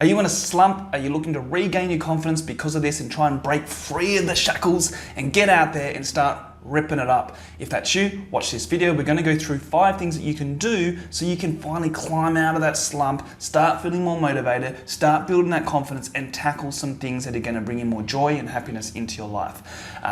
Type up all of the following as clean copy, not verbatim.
Are you in a slump? Are you looking to regain your confidence because of this and try and break free of the shackles and get out there and start ripping it up? If that's you, watch this video. We're going to go through 5 things that you can do so you can finally climb out of that slump, start feeling more motivated, start building that confidence and tackle some things that are going to bring you more joy and happiness into your life.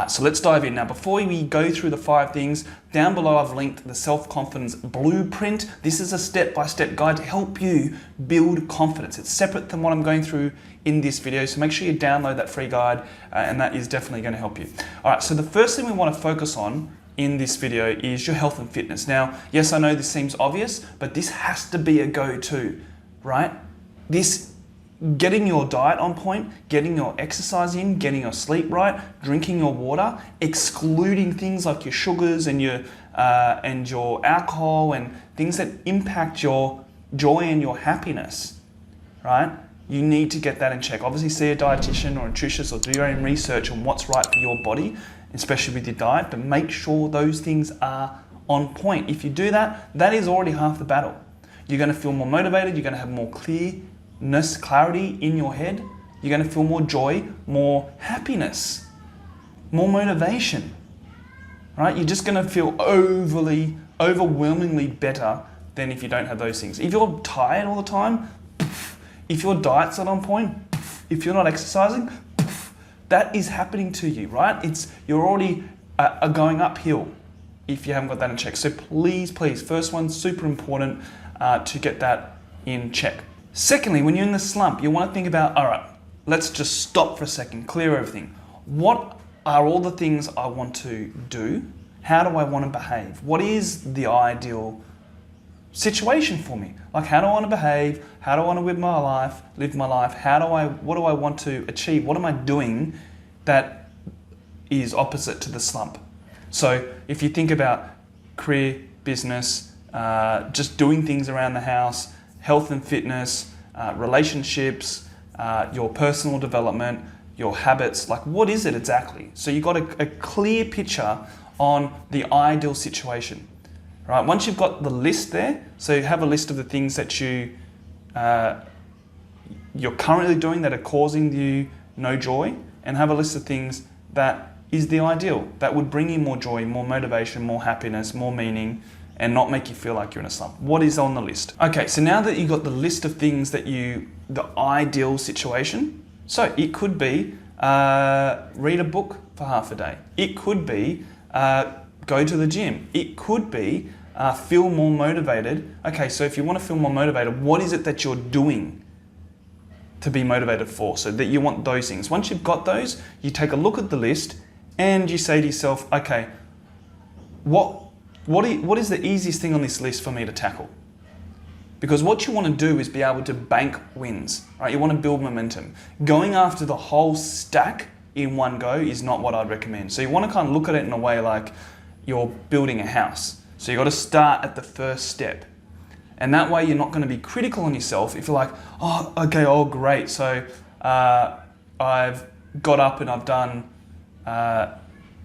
So let's dive in. Now, before we go through the 5 things, down below I've linked the self-confidence blueprint. This is a step-by-step guide to help you build confidence. It's separate than what I'm going through in this video, so make sure you download that free guide and that is definitely going to help you. All right, so the first thing we want to focus on in this video is your health and fitness. Now, yes, I know this seems obvious, but this has to be a go-to, right? Getting your diet on point, getting your exercise in, getting your sleep right, drinking your water, excluding things like your sugars and your alcohol and things that impact your joy and your happiness, right? You need to get that in check. Obviously, see a dietitian or a nutritionist or do your own research on what's right for your body, especially with your diet, but make sure those things are on point. If you do that, that is already half the battle. You're going to feel more motivated, you're going to have more clarity in your head, you're going to feel more joy, more happiness, more motivation, right? You're just going to feel overwhelmingly better than if you don't have those things. If you're tired all the time, if your diet's not on point, if you're not exercising, that is happening to you, right? You're already going uphill if you haven't got that in check. So please, first one, super important to get that in check. Secondly, when you're in the slump, you want to think about, all right, let's just stop for a second, clear everything. What are all the things I want to do? How do I want to behave? What is the ideal situation for me? Like, how do I want to behave? How do I want to live my life? What do I want to achieve? What am I doing that is opposite to the slump? So if you think about career, business, just doing things around the house, health and fitness, relationships, your personal development, your habits, like what is it exactly? So you've got a clear picture on the ideal situation. Right, once you've got the list there, so you have a list of the things that you're currently doing that are causing you no joy, and have a list of things that is the ideal, that would bring you more joy, more motivation, more happiness, more meaning, and not make you feel like you're in a slump. What is on the list? Okay, so now that you've got the list of things that the ideal situation, so it could be read a book for half a day. It could be go to the gym. It could be feel more motivated. Okay, so if you want to feel more motivated, what is it that you're doing to be motivated for? So that you want those things. Once you've got those, you take a look at the list and you say to yourself, okay, what is the easiest thing on this list for me to tackle? Because what you want to do is be able to bank wins, right? You want to build momentum. Going after the whole stack in one go is not what I'd recommend. So you want to kind of look at it in a way like you're building a house. So you've got to start at the first step. And that way you're not going to be critical on yourself if you're like, oh, okay, oh, great. So I've got up and I've done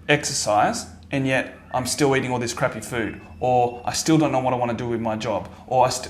exercise and yet I'm still eating all this crappy food, or I still don't know what I want to do with my job,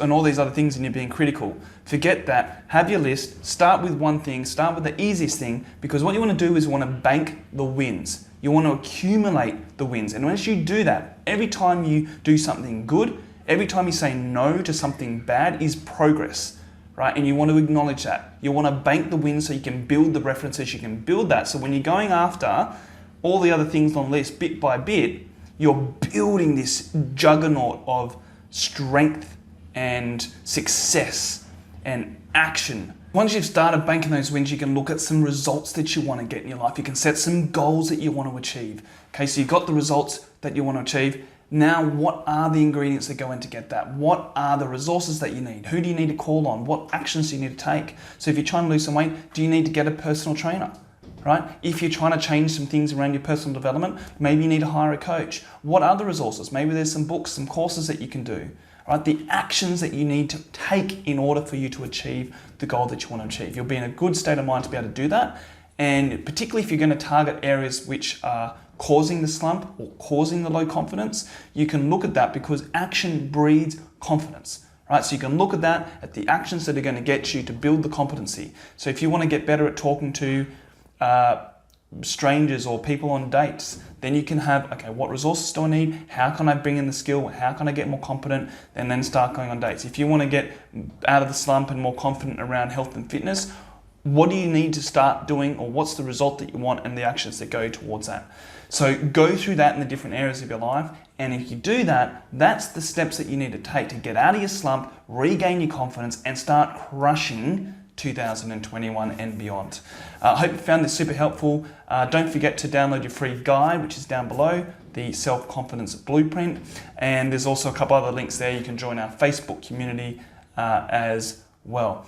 and all these other things, and you're being critical. Forget that. Have your list. Start with one thing. Start with the easiest thing, because what you want to do is you want to bank the wins. You want to accumulate the wins. And once you do that, every time you do something good, every time you say no to something bad is progress, right? And you want to acknowledge that. You want to bank the wins so you can build the references, you can build that. So when you're going after all the other things on the list bit by bit, you're building this juggernaut of strength and success and action. Once you've started banking those wins, you can look at some results that you want to get in your life. You can set some goals that you want to achieve. Okay, so you've got the results that you want to achieve. Now, what are the ingredients that go in to get that? What are the resources that you need? Who do you need to call on? What actions do you need to take? So if you're trying to lose some weight, do you need to get a personal trainer? Right? If you're trying to change some things around your personal development, maybe you need to hire a coach. What are the resources? Maybe there's some books, some courses that you can do. Right? The actions that you need to take in order for you to achieve the goal that you want to achieve. You'll be in a good state of mind to be able to do that. And particularly if you're going to target areas which are causing the slump or causing the low confidence, you can look at that, because action breeds confidence. right? So you can look at that, at the actions that are going to get you to build the competency. So if you want to get better at talking to strangers or people on dates, then you can have, okay, what resources do I need? How can I bring in the skill? How can I get more competent? And then start going on dates. If you want to get out of the slump and more confident around health and fitness, what do you need to start doing, or what's the result that you want and the actions that go towards that? So go through that in the different areas of your life, and if you do that, that's the steps that you need to take to get out of your slump, regain your confidence, and start crushing 2021 and beyond. I hope you found this super helpful. Don't forget to download your free guide, which is down below, the Self-Confidence Blueprint, and there's also a couple other links there. You can join our Facebook community as well.